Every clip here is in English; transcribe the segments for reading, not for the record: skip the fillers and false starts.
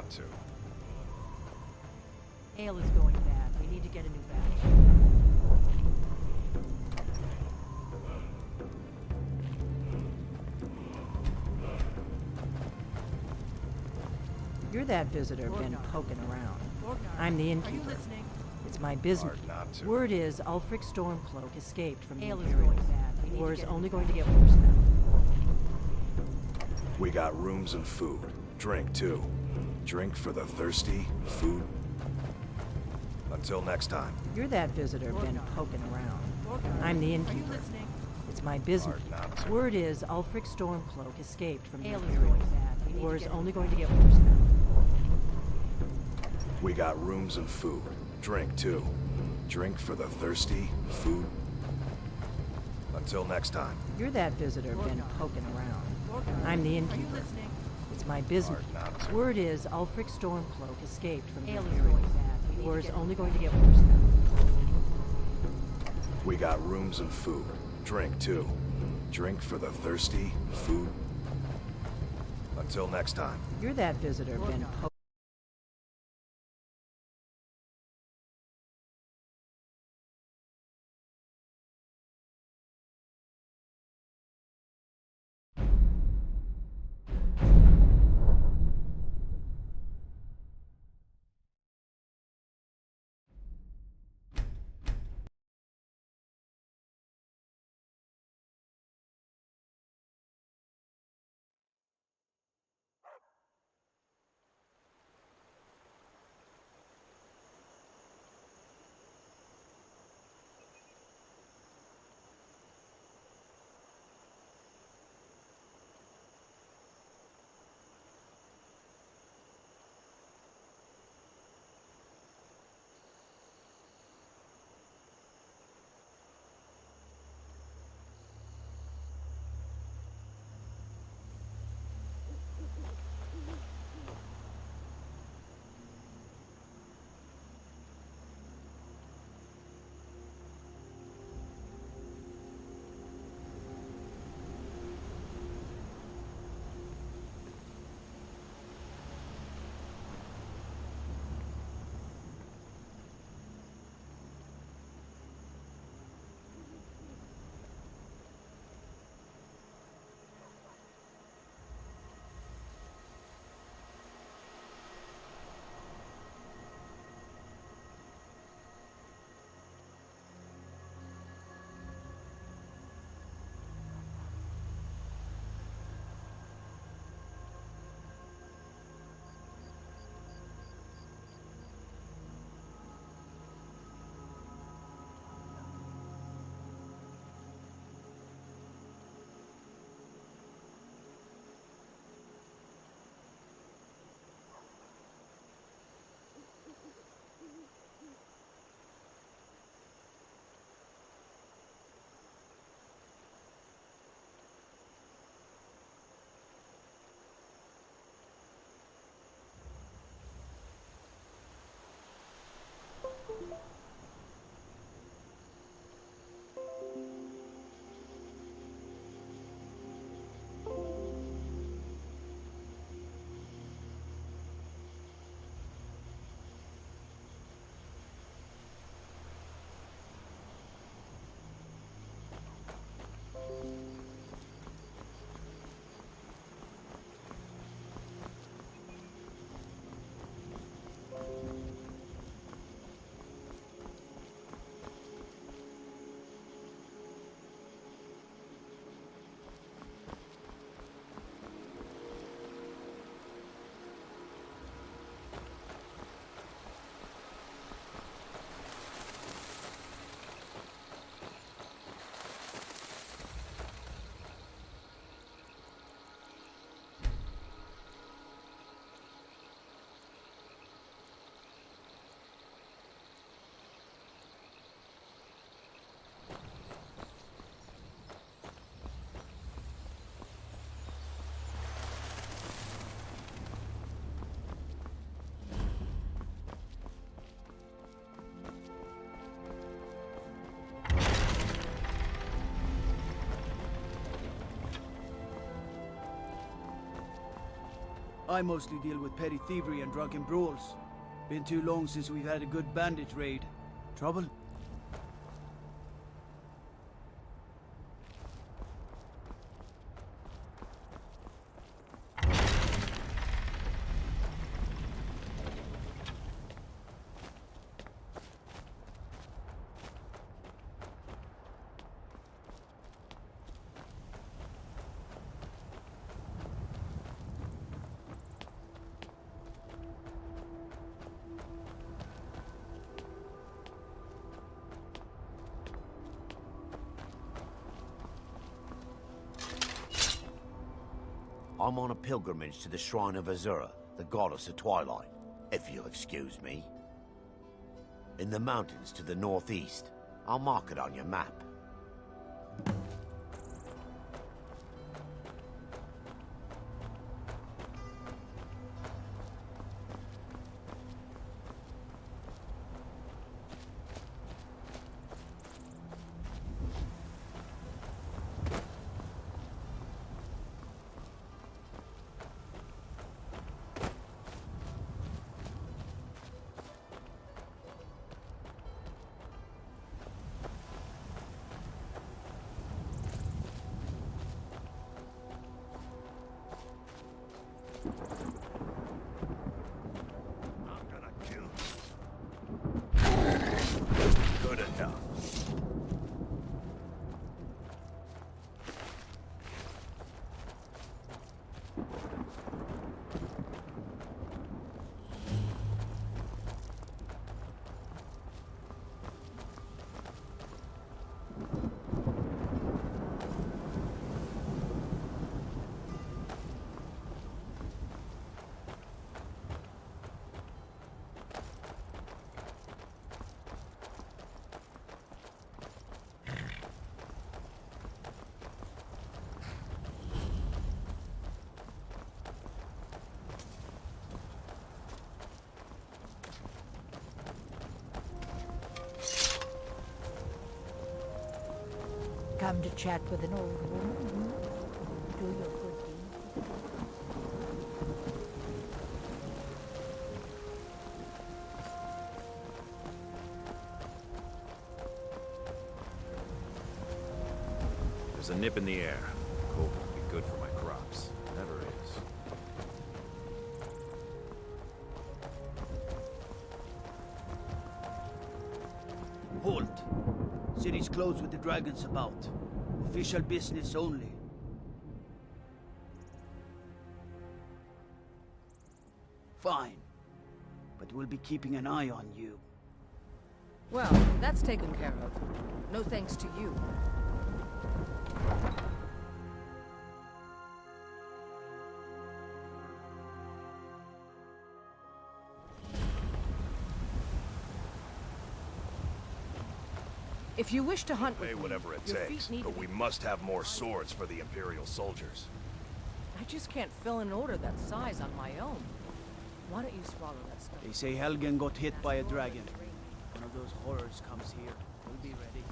not to. Ale is going bad. We need to get a new batch. You're that visitor been poking around. I'm the innkeeper. Are you listening? It's my business. Hard not to. Word is Ulfric Stormcloak escaped from the Ale is Imperials. going bad. We need to War is get a only new going to batch. get worse now. We got rooms and food. Drink, too. Drink for the thirsty, food. Until next time. You're that visitor been poking around. I'm the Are you innkeeper. listening? It's my business. Hard not to. Word is Ulfric Stormcloak escaped from the Ale is Imperials. going bad. We need War to is get a only new going to batch. get worse now. We got rooms and food. Drink, too. Drink for the thirsty, food. Until next time. You're that visitor been poking around. I'm the Are you innkeeper. listening? It's my business. Hard not to. Word is Ulfric Stormcloak escaped from the Ale is Imperials. going bad. We need War to is get a only new going to batch. get worse now. We got rooms and food. Drink, too. Drink for the thirsty, food. Until next time. You're that visitor been poking. I mostly deal with petty thievery and drunken brawls. Been too long since we've had a good bandit raid. Trouble? I'm on a pilgrimage to the shrine of Azura, the goddess of twilight, if you'll excuse me. In the mountains to the northeast. I'll mark it on your map. I'm gonna kill you. Good enough. Come to chat with an old woman? Do your good deed. There's a nip in the air. Cold will be good for my crops. Never is. Halt! City's closed with the dragons about. Official business only. Fine. But we'll be keeping an eye on you. Well, that's taken care of. No thanks to you. If you wish to hunt with Pay me, whatever it your feet takes, need but to we be- must have more swords for the Imperial soldiers. I just can't fill an order that size on my own. Why don't you swallow that stuff? They say Helgen got hit by a dragon. One of those horrors comes here. We'll be ready.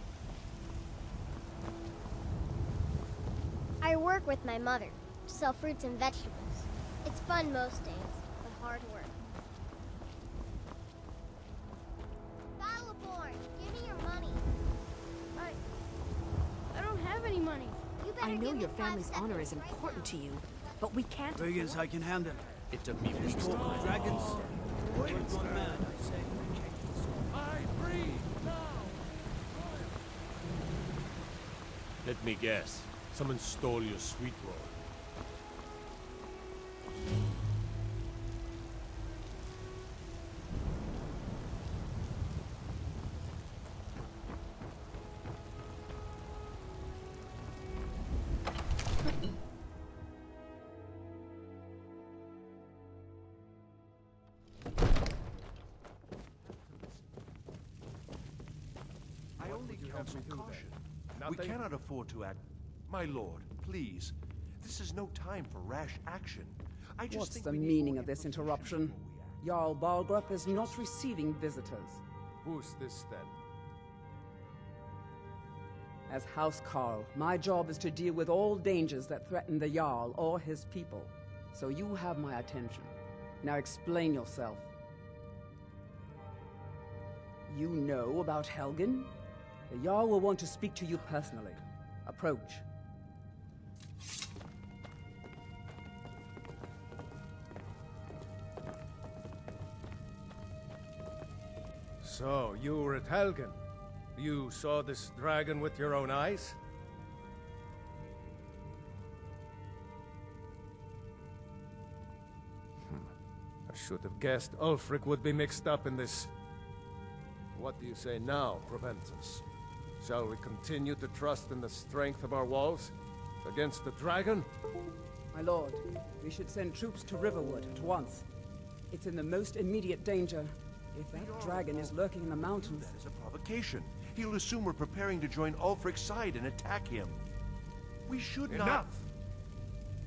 I work with my mother to sell fruits and vegetables. It's fun most days, but hard work. Battleborn, give me your money. I don't have any money. You better I know give me your 5 family's honor is seconds right important now. to you, but we can't. Brigands I can handle. It took me This weeks to talk of dragons. Boy's gone mad, I say. Let me guess. Someone stole your sweet roll. I only counsel caution. We cannot afford to act... My lord, please. This is no time for rash action. I just What's think the we need meaning more of this information interruption? before we act. Jarl Balgrup is not receiving visitors. Who's this then? As House Carl, my job is to deal with all dangers that threaten the Jarl or his people. So you have my attention. Now explain yourself. You know about Helgen? The Jarl will want to speak to you personally. Approach. So, you were at Helgen. You saw this dragon with your own eyes? I should have guessed Ulfric would be mixed up in this. What do you say now, Proventus? Shall we continue to trust in the strength of our walls against the dragon? My lord, we should send troops to Riverwood at once. It's in the most immediate danger. If that dragon is lurking in the mountains... That is a provocation. He'll assume we're preparing to join Ulfric's side and attack him. We should not... Enough!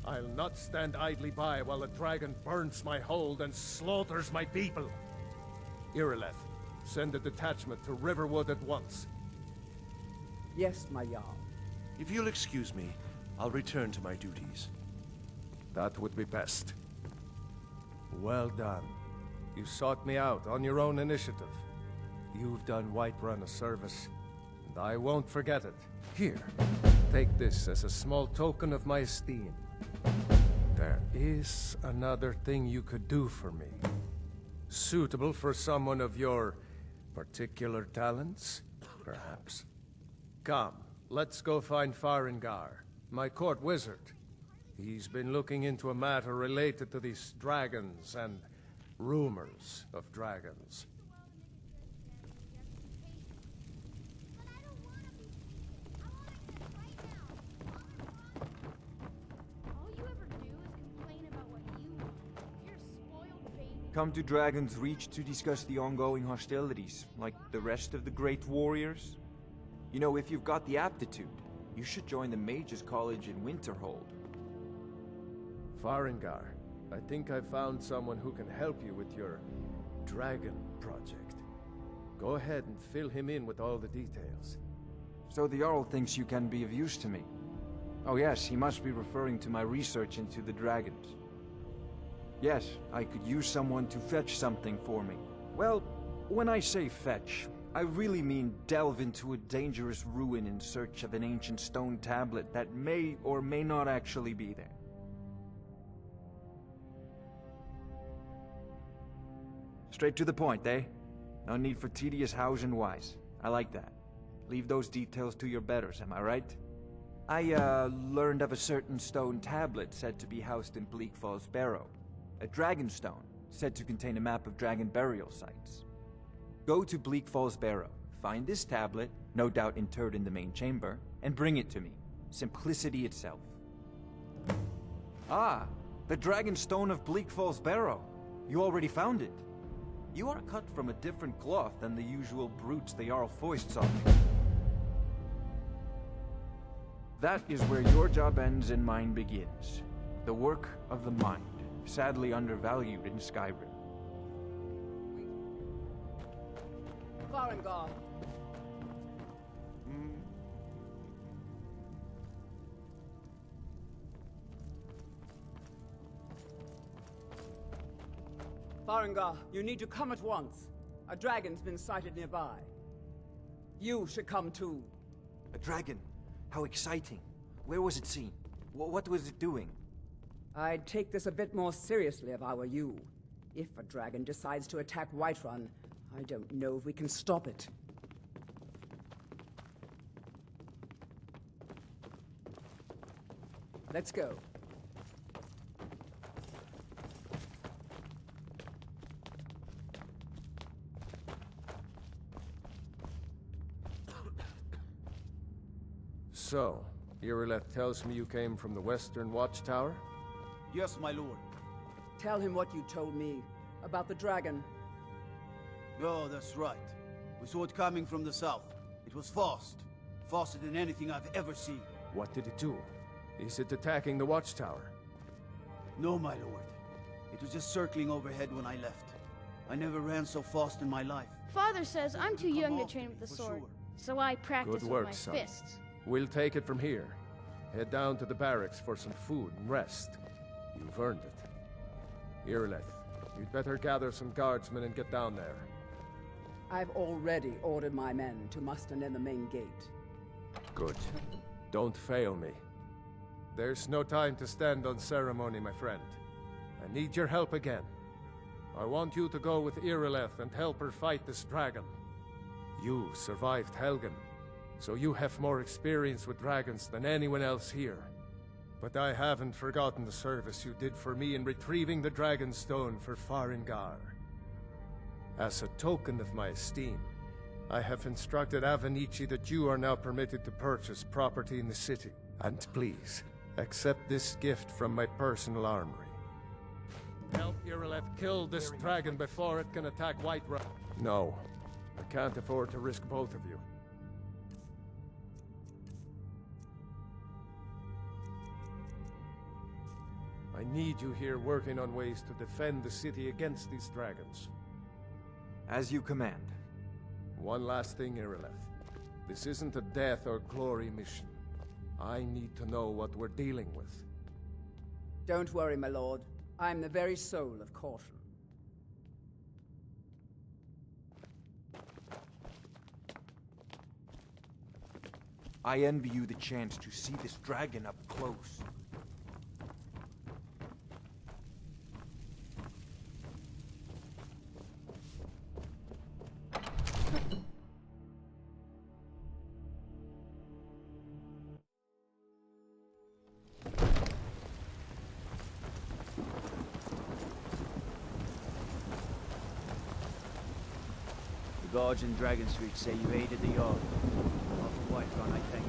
I'll not stand idly by while the dragon burns my hold and slaughters my people. Irileth, send a detachment to Riverwood at once. Yes, my Jarl. If you'll excuse me, I'll return to my duties. That would be best. Well done. You sought me out on your own initiative. You've done Whiterun a service, and I won't forget it. Here, take this as a small token of my esteem. There is another thing you could do for me. Suitable for someone of your particular talents, perhaps. Come, let's go find Farengar, my court wizard. He's been looking into a matter related to these dragons and rumors of dragons. Come to Dragon's Reach to discuss the ongoing hostilities, like the rest of the great warriors? You know, if you've got the aptitude, you should join the Mages College in Winterhold. Farengar, I think I've found someone who can help you with your dragon project. Go ahead and fill him in with all the details. So the Jarl thinks you can be of use to me. Oh yes, he must be referring to my research into the dragons. Yes, I could use someone to fetch something for me. Well, when I say fetch, I really mean delve into a dangerous ruin in search of an ancient stone tablet that may or may not actually be there. Straight to the point, eh? No need for tedious hows and whys. I like that. Leave those details to your betters, am I right? I, learned of a certain stone tablet said to be housed in Bleak Falls Barrow. A dragon stone, said to contain a map of dragon burial sites. Go to Bleak Falls Barrow, find this tablet, no doubt interred in the main chamber, and bring it to me. Simplicity itself. Ah, the dragon stone of Bleak Falls Barrow. You already found it. You are cut from a different cloth than the usual brutes the Jarl foists on me. That is where your job ends and mine begins. The work of the mind. Sadly undervalued in Skyrim. Farengar. Farengar, you need to come at once. A dragon's been sighted nearby. You should come too. A dragon? How exciting. Where was it seen? What was it doing? I'd take this a bit more seriously if I were you. If a dragon decides to attack Whiterun, I don't know if we can stop it. Let's go. So, Irileth tells me you came from the Western Watchtower? Yes, my lord. Tell him what you told me about the dragon. Oh, that's right. We saw it coming from the south. It was fast. Faster than anything I've ever seen. What did it do? Is it attacking the Watchtower? No, my lord. It was just circling overhead when I left. I never ran so fast in my life. Father says I'm too Come young to off train me, with the for sword, sure. so I practice Good with work, my son. fists. We'll take it from here. Head down to the barracks for some food and rest. You've earned it. Irileth, you'd better gather some guardsmen and get down there. I've already ordered my men to muster near the main gate. Good. Don't fail me. There's no time to stand on ceremony, my friend. I need your help again. I want you to go with Irileth and help her fight this dragon. You survived Helgen, so you have more experience with dragons than anyone else here. But I haven't forgotten the service you did for me in retrieving the Dragon Stone for Farengar. As a token of my esteem, I have instructed Avenici that you are now permitted to purchase property in the city. And please, accept this gift from my personal armory. Help Irileth kill this dragon before it can attack Whiterun. No, I can't afford to risk both of you. I need you here working on ways to defend the city against these dragons. As you command. One last thing, Irileth. This isn't a death or glory mission. I need to know what we're dealing with. Don't worry, my lord. I'm the very soul of caution. I envy you the chance to see this dragon up close. The guards in Dragon Street say you aided the Yard. Off Whiterun, I think.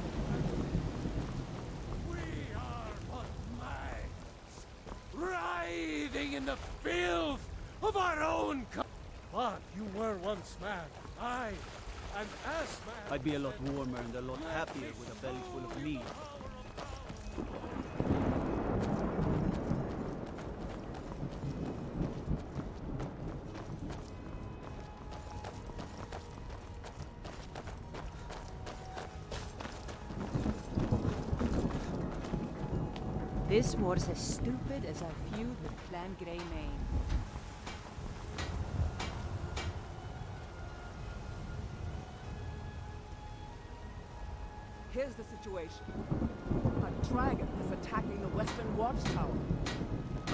We are but mice, writhing in the filth of our own But you were once man, aye, and as man... I'd be a lot warmer and a lot happier with a belly full of meat. This war's as stupid as our feud with Clan Greymane. Here's the situation. A dragon is attacking the Western Watchtower.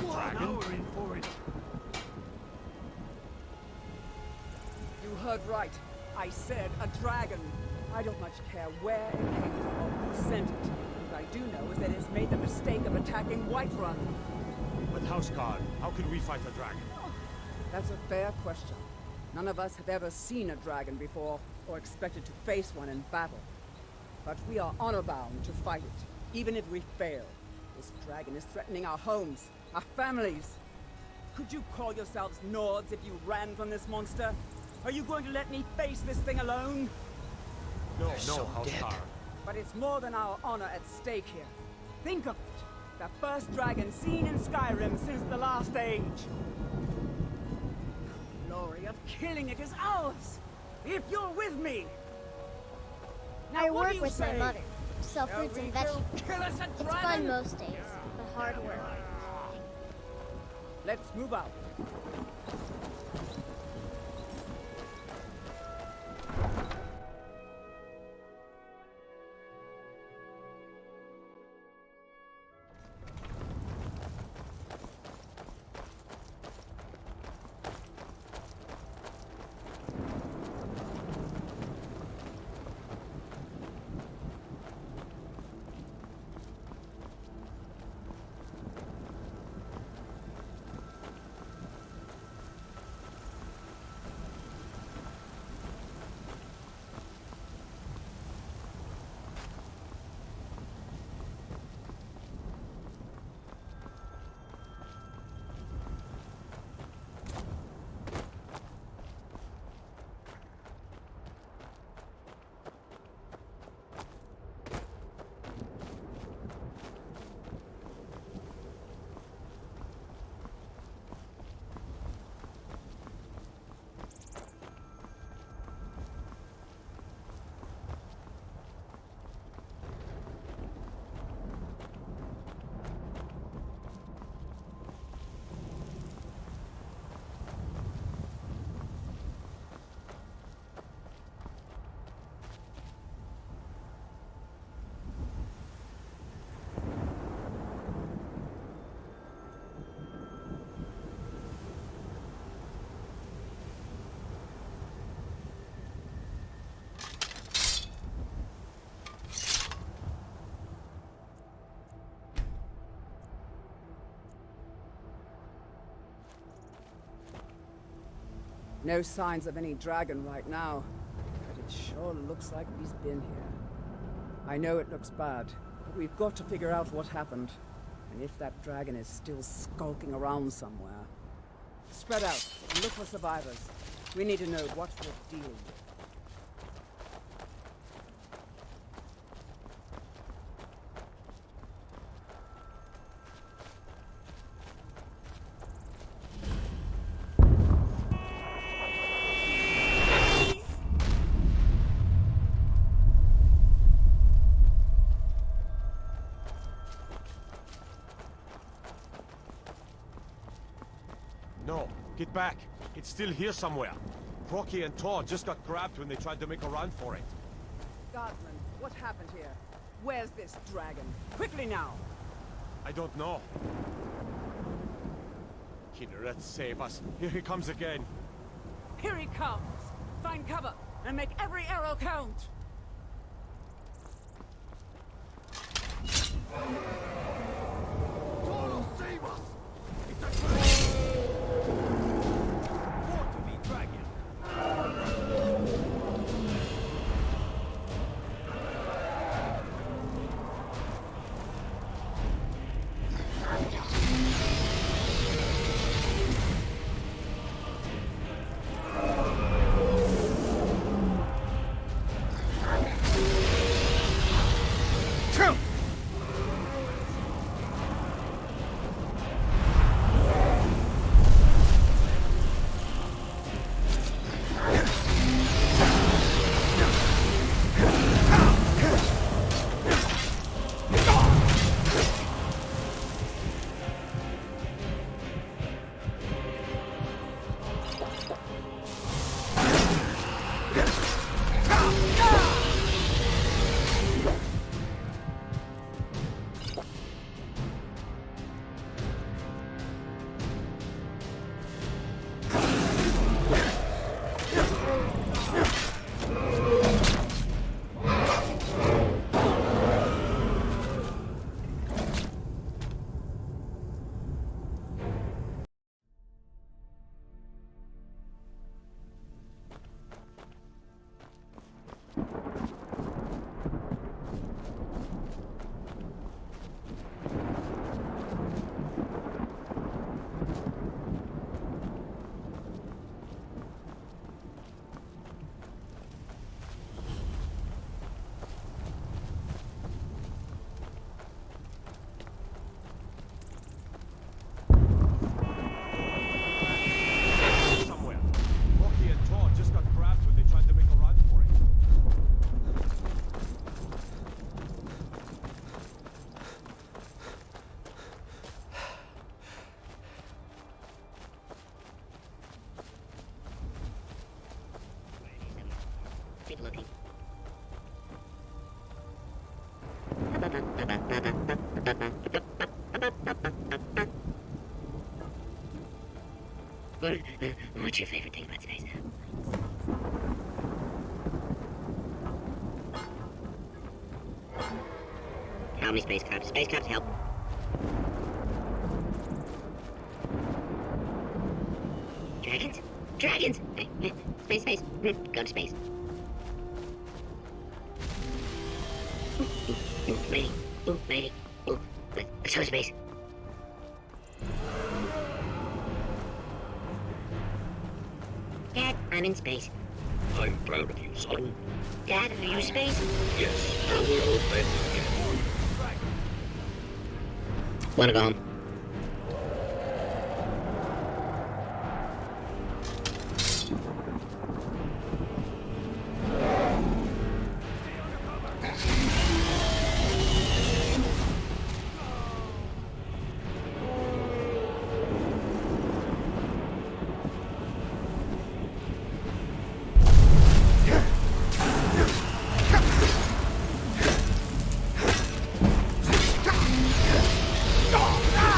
Now we're in for it. You heard right. I said a dragon. I don't much care where it came from or who sent it. What I do know is that it's made the mistake of attacking Whiterun. But Houseguard, how can we fight a dragon? That's a fair question. None of us have ever seen a dragon before, or expected to face one in battle. But we are honor-bound to fight it, even if we fail. This dragon is threatening our homes, our families. Could you call yourselves Nords if you ran from this monster? Are you going to let me face this thing alone? No, Houseguard. But it's more than our honor at stake here. Think of it. The first dragon seen in Skyrim since the last age. The glory of killing it is ours, if you're with me. Now, I what do work you with say? my mother to sell Shall fruits we and go vegetables. kill us a It's dragon? fun most days, but hard work. Let's move out. No signs of any dragon right now, but it sure looks like he's been here. I know it looks bad, but we've got to figure out what happened, and if that dragon is still skulking around somewhere. Spread out and look for survivors. We need to know what we're dealing with. No, get back. It's still here somewhere. Rocky and Todd just got grabbed when they tried to make a run for it. Guardsman, what happened here? Where's this dragon? Quickly now! I don't know. Kinneret, save us. Here he comes again. Here he comes! Find cover, and make every arrow count! Toro, save us! It's a dragon! Born to be dragon! Keep looking. What's your favorite thing about space? How many space crabs? Space crabs help. Dragons? Dragons! Space, space. Go to space. Lady. Ooh, lady. Ooh, let's go to space. Dad, I'm in space. I'm proud of you, son. Dad, are you space? Yes, I will then again. Wanna go home? Ah!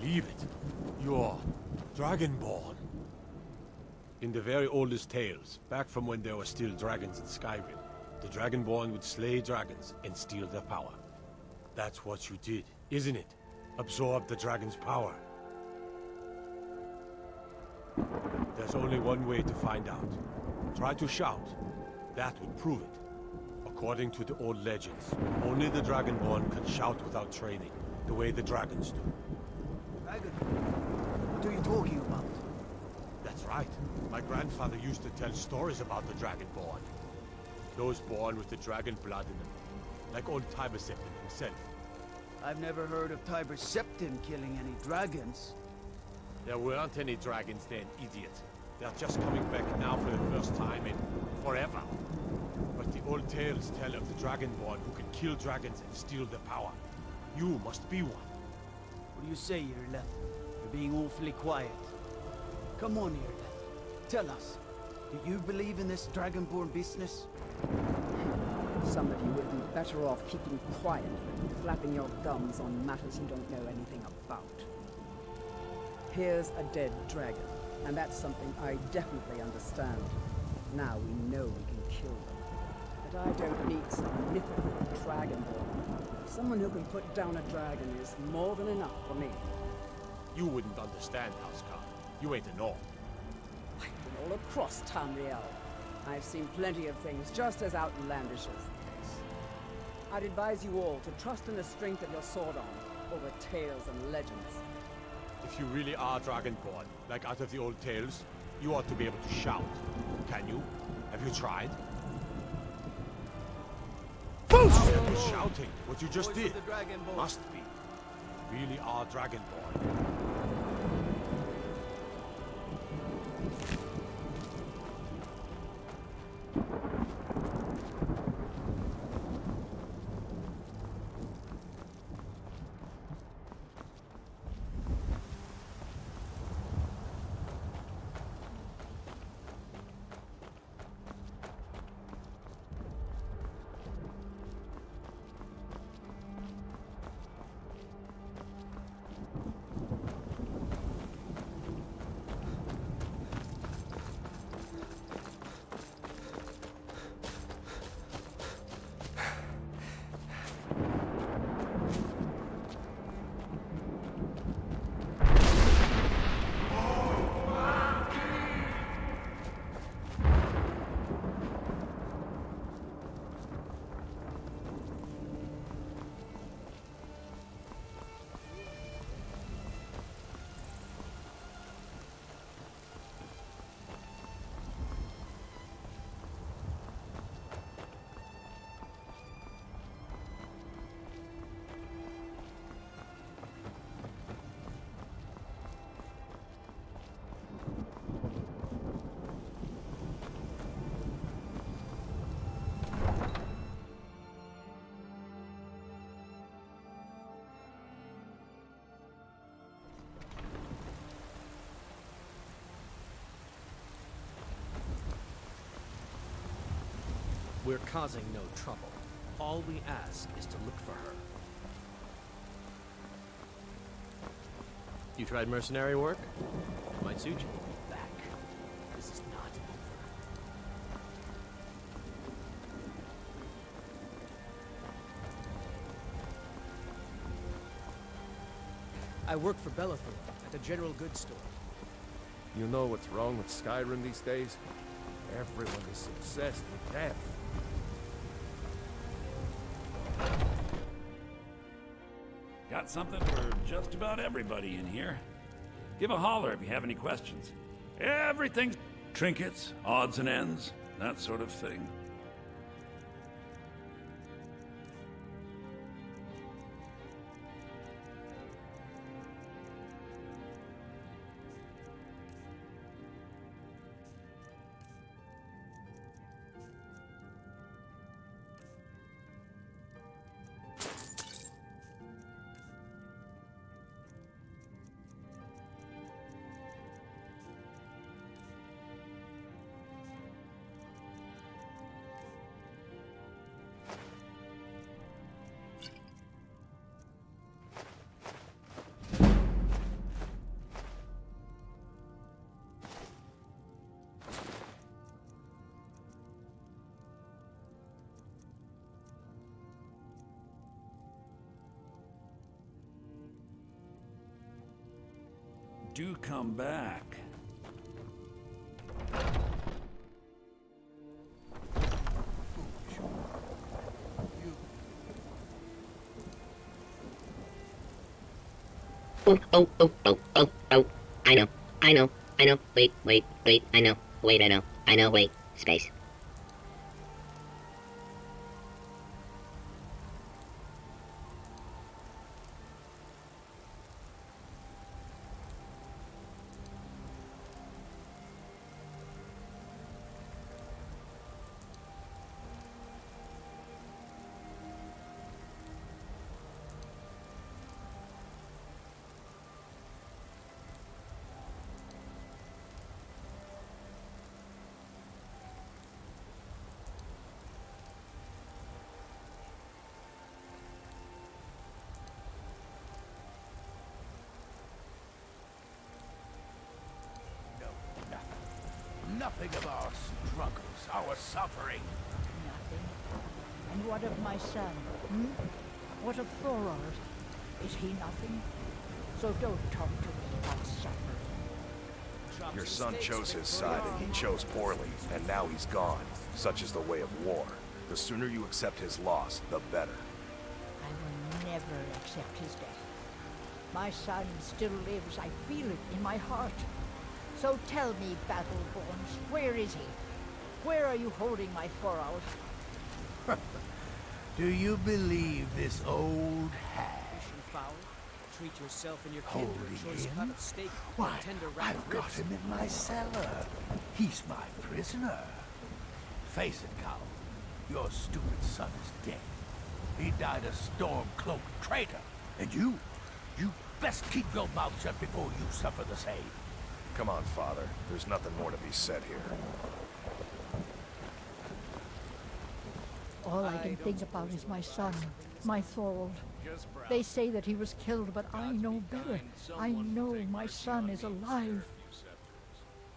believe it. You're Dragonborn. In the very oldest tales, back from when there were still dragons in Skyrim, the Dragonborn would slay dragons and steal their power. That's what you did, isn't it? Absorb the dragon's power. There's only one way to find out. Try to shout. That would prove it. According to the old legends, only the Dragonborn can shout without training, the way the dragons do. Dragon? What are you talking about? That's right. My grandfather used to tell stories about the Dragonborn. Those born with the dragon blood in them, like old Tiber Septim himself. I've never heard of Tiber Septim killing any dragons. There weren't any dragons then, idiot. They're just coming back now for the first time in forever. But the old tales tell of the Dragonborn who can kill dragons and steal their power. You must be one. What do you say, Irleth? You're being awfully quiet. Come on, Irleth. Tell us. Do you believe in this Dragonborn business? Some of you would be better off keeping quiet than flapping your gums on matters you don't know anything about. Here's a dead dragon, and that's something I definitely understand. Now we know we can kill them. But I don't need some mythical dragonborn. Someone who can put down a dragon is more than enough for me. You wouldn't understand, Housecarl. You ain't a North. I've been all across Tamriel. I've seen plenty of things just as outlandish as this. I'd advise you all to trust in the strength of your sword arm over tales and legends. If you really are Dragonborn, like out of the old tales, you ought to be able to shout. Can you? Have you tried? That was shouting, what you just did. Must be. You really are Dragonborn. We're causing no trouble. All we ask is to look for her. You tried mercenary work? Might suit you. Back. This is not over. I work for Bellathor at the general goods store. You know what's wrong with Skyrim these days? Everyone is obsessed with death. Got something for just about everybody in here. Give a holler if you have any questions. Everything's trinkets, odds and ends, that sort of thing. do come back. Oh. I know. Wait, I know. Wait, I know, wait. Space. Nothing of our struggles, our suffering. Nothing. And what of my son? What of Thorald? Is he nothing? So don't talk to me about suffering. Your son chose his side, and he chose poorly, and now he's gone. Such is the way of war. The sooner you accept his loss, the better. I will never accept his death. My son still lives. I feel it in my heart. So tell me, Battleborns, where is he? Where are you holding my Thorald? Do you believe this old hag? Foul. Treat yourself and your kid Holding to a choice him? cut of steak Why, and tender rack I've of got ribs. him in my cellar. He's my prisoner. Face it, Cal. Your stupid son is dead. He died a storm-cloaked traitor. And you best keep your mouth shut before you suffer the same. Come on, Father. There's nothing more to be said here. All I can think about is my son, my Thorald. They say that he was killed, but I know better. I know my son is alive.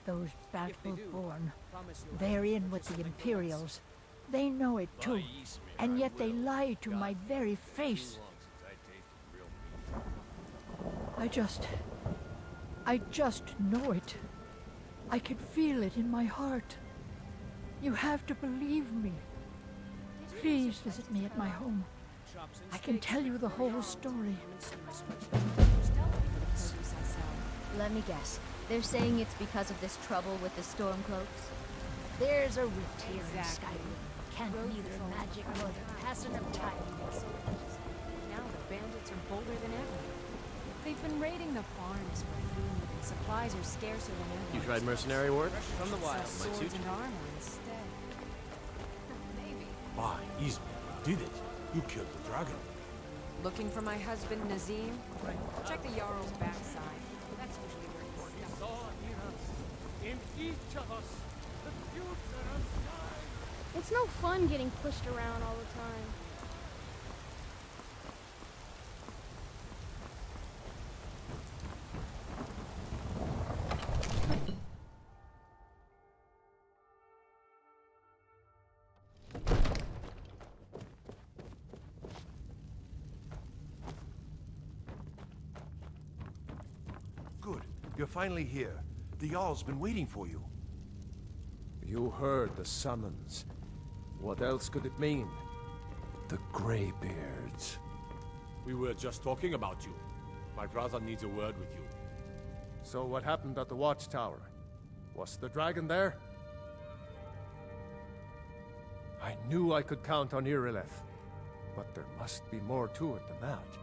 Those Battleborn, they're in with the Imperials. They know it too, and yet they lie to my very face. I just know it. I can feel it in my heart. You have to believe me. Please visit me at my home. I can tell you the whole story. Let me guess. They're saying it's because of this trouble with the Stormcloaks? There's a rift here in Skyrim. Can't neither magic nor the passing of time. Now the bandits are bolder than ever. They've been raiding the farms for food, and supplies are scarcer than ever. You tried mercenary work? From the wild. Might Swords suit and you. armor instead. Maybe. Why, Isma, you did it. You killed the dragon. Looking for my husband Nazim? Check the Jarl's backside. That's usually where he's stuck. In each of us, the future of time. It's no fun getting pushed around all the time. Good. You're finally here. The Jarl's been waiting for you. You heard the summons. What else could it mean? The Greybeards. We were just talking about you. My brother needs a word with you. So what happened at the Watchtower? Was the dragon there? I knew I could count on Irileth, but there must be more to it than that.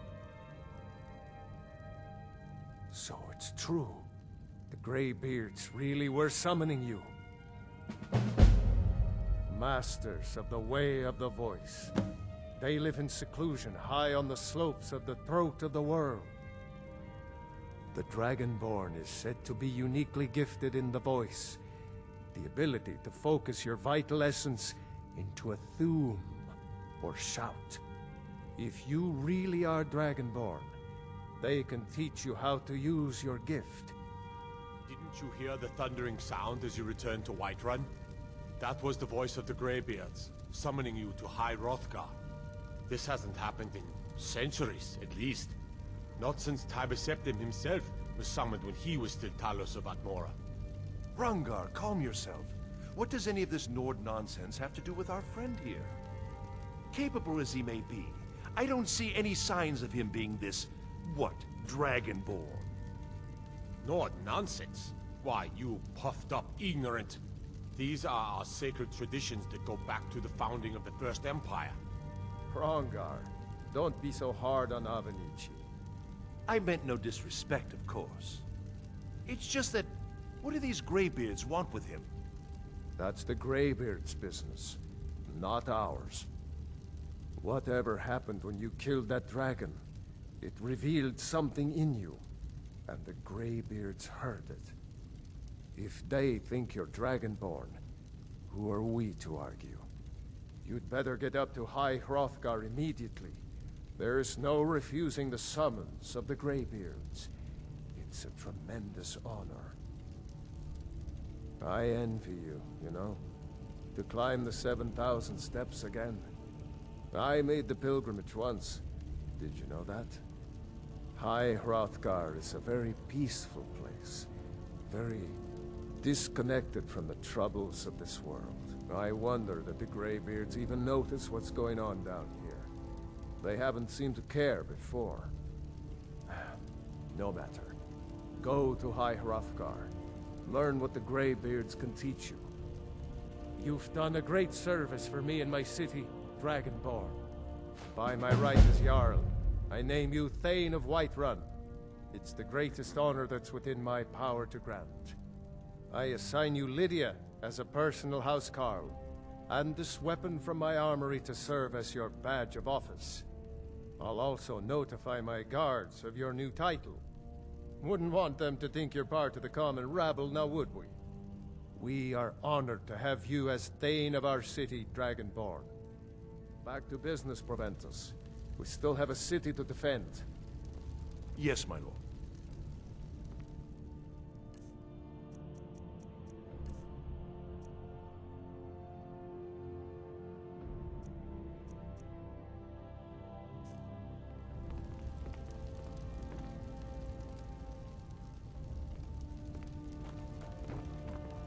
So it's true. The Greybeards really were summoning you. Masters of the Way of the Voice. They live in seclusion high on the slopes of the throat of the world. The Dragonborn is said to be uniquely gifted in the voice, the ability to focus your vital essence into a thume or shout. If you really are Dragonborn, they can teach you how to use your gift. Didn't you hear the thundering sound as you returned to Whiterun? That was the voice of the Greybeards, summoning you to High Hrothgar. This hasn't happened in centuries, at least. Not since Tiber Septim himself was summoned when he was still Talos of Atmora. Rungar, calm yourself. What does any of this Nord nonsense have to do with our friend here? Capable as he may be, I don't see any signs of him being this, what, Dragonborn? Nord nonsense? Why, you puffed up ignorant. These are our sacred traditions that go back to the founding of the First Empire. Hrongar, don't be so hard on Avenici. I meant no disrespect, of course. It's just that, what do these Greybeards want with him? That's the Greybeards' business, not ours. Whatever happened when you killed that dragon, it revealed something in you, and the Greybeards heard it. If they think you're Dragonborn, who are we to argue? You'd better get up to High Hrothgar immediately. There's no refusing the summons of the Greybeards. It's a tremendous honor. I envy you, you know, to climb the 7,000 steps again. I made the pilgrimage once. Did you know that? High Hrothgar is a very peaceful place. Very disconnected from the troubles of this world. I wonder that the Greybeards even notice what's going on down here. They haven't seemed to care before. No matter. Go to High Hrothgar. Learn what the Greybeards can teach you. You've done a great service for me and my city, Dragonborn. By my right as Jarl, I name you Thane of Whiterun. It's the greatest honor that's within my power to grant. I assign you Lydia as a personal housecarl, and this weapon from my armory to serve as your badge of office. I'll also notify my guards of your new title. Wouldn't want them to think you're part of the common rabble, now would we? We are honored to have you as Thane of our city, Dragonborn. Back to business, Proventus. We still have a city to defend. Yes, my lord.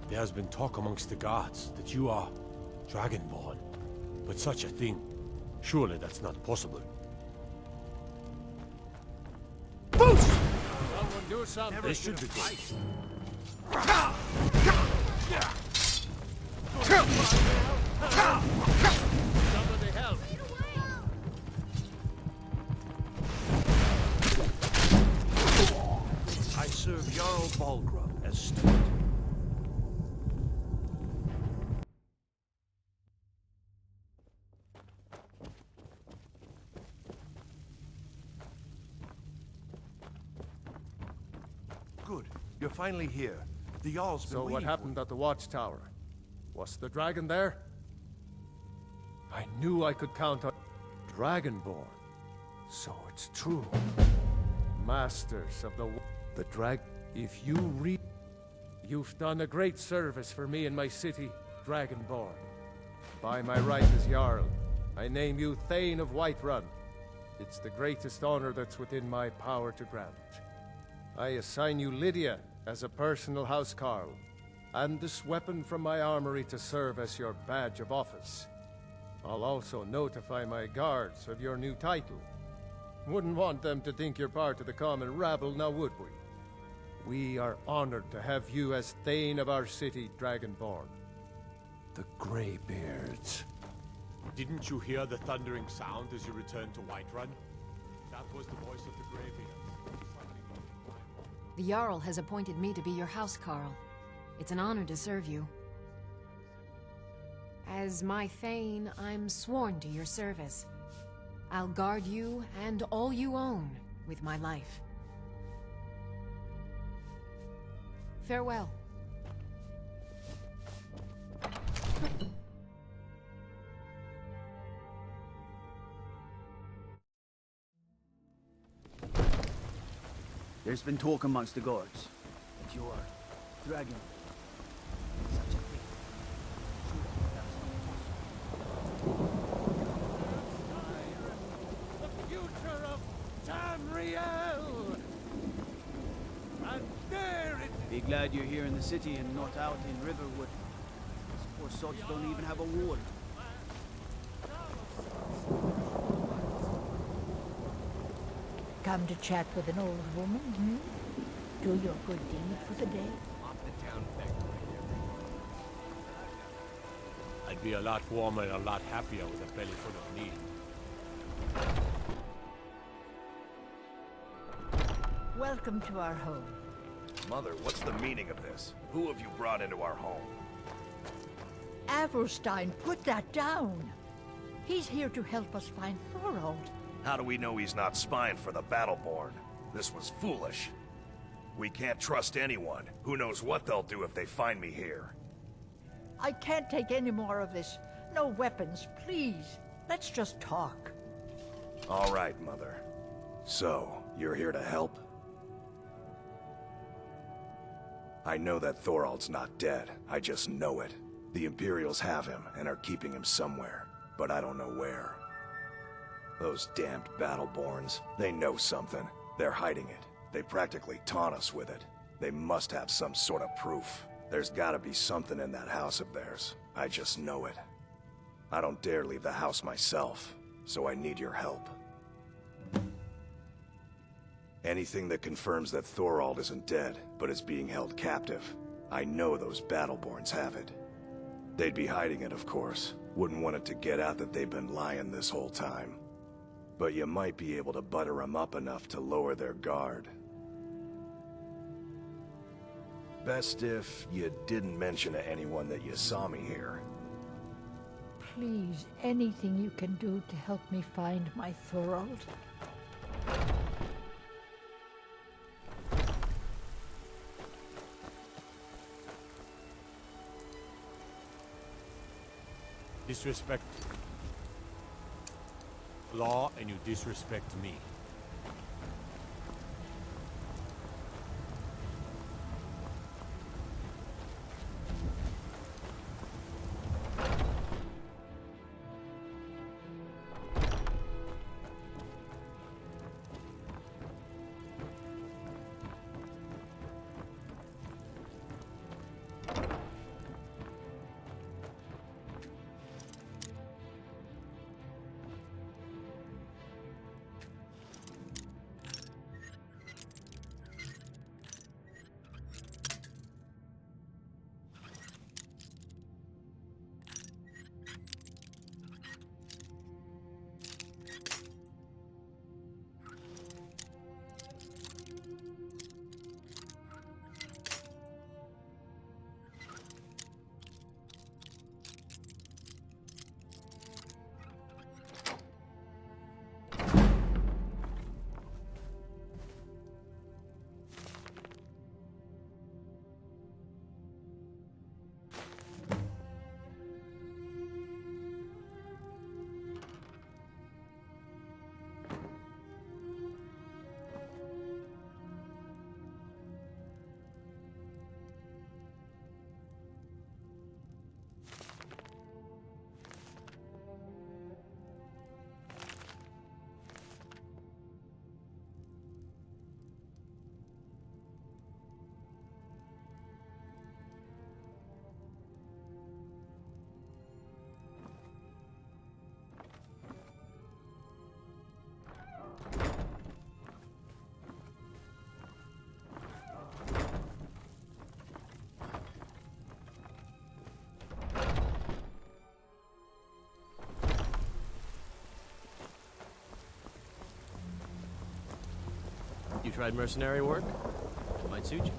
There has been talk amongst the guards that you are Dragonborn. But such a thing, surely that's not possible. Someone do something. This should be good. Somebody help. I serve Jarl Balgruuf as steward. Good. You're finally here. The Jarl's been So what waiting happened at the watchtower? Was the dragon there? I knew I could count on Dragonborn. So it's true. Masters of the drag. If you read, you've done a great service for me and my city, Dragonborn. By my right as Jarl, I name you Thane of Whiterun. It's the greatest honor that's within my power to grant. I assign you Lydia as a personal housecarl, and this weapon from my armory to serve as your badge of office. I'll also notify my guards of your new title. Wouldn't want them to think you're part of the common rabble, now would we? We are honored to have you as Thane of our city, Dragonborn. The Greybeards. Didn't you hear the thundering sound as you returned to Whiterun? That was the voice of the Greybeards. The Jarl has appointed me to be your housecarl. It's an honor to serve you. As my Thane, I'm sworn to your service. I'll guard you and all you own with my life. Farewell. There's been talk amongst the guards that you are dragon. Such a thing. The future of Tamriel! Glad you're here in the city and not out in Riverwood. These poor sods don't even have a wall. Come to chat with an old woman, hmm? Do your good deed for the day. I'd be a lot warmer and a lot happier with a belly full of meat. Welcome to our home. Mother, what's the meaning of this? Who have you brought into our home? Avrelstein, put that down. He's here to help us find Thorold. How do we know he's not spying for the Battleborn? This was foolish. We can't trust anyone. Who knows what they'll do if they find me here. I can't take any more of this. No weapons, please. Let's just talk. All right, Mother. So, you're here to help? I know that Thorold's not dead. I just know it. The Imperials have him and are keeping him somewhere, but I don't know where. Those damned Battleborns, they know something. They're hiding it. They practically taunt us with it. They must have some sort of proof. There's gotta be something in that house of theirs. I just know it. I don't dare leave the house myself, so I need your help. Anything that confirms that Thorold isn't dead, but is being held captive. I know those Battleborns have it. They'd be hiding it, of course. Wouldn't want it to get out that they've been lying this whole time. But you might be able to butter them up enough to lower their guard. Best if you didn't mention to anyone that you saw me here. Please, anything you can do to help me find my Thorold? Disrespect law and you disrespect me. You tried mercenary work? It might suit you.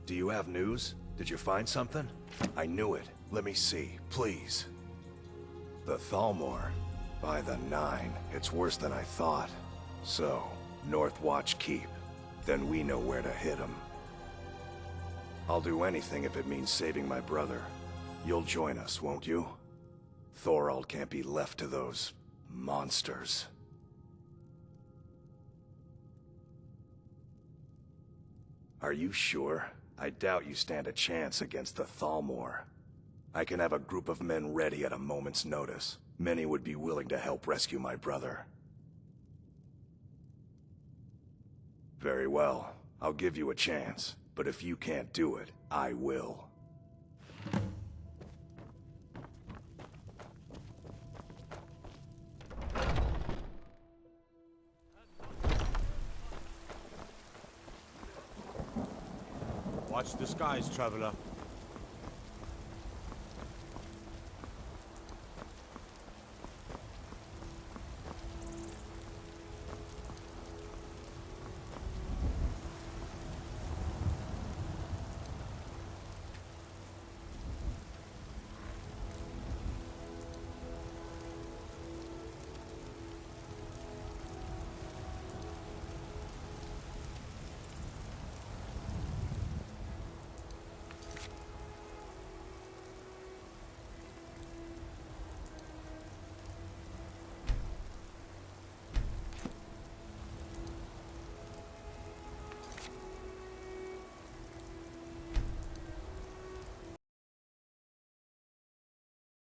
Do you have news? Did you find something? I knew it. Let me see, please. The Thalmor. By the 9, it's worse than I thought. So, North Watch Keep. Then we know where to hit him. I'll do anything if it means saving my brother. You'll join us, won't you? Thorold can't be left to those monsters. Are you sure? I doubt you stand a chance against the Thalmor. I can have a group of men ready at a moment's notice. Many would be willing to help rescue my brother. Very well. I'll give you a chance. But if you can't do it, I will. Watch the skies, traveler.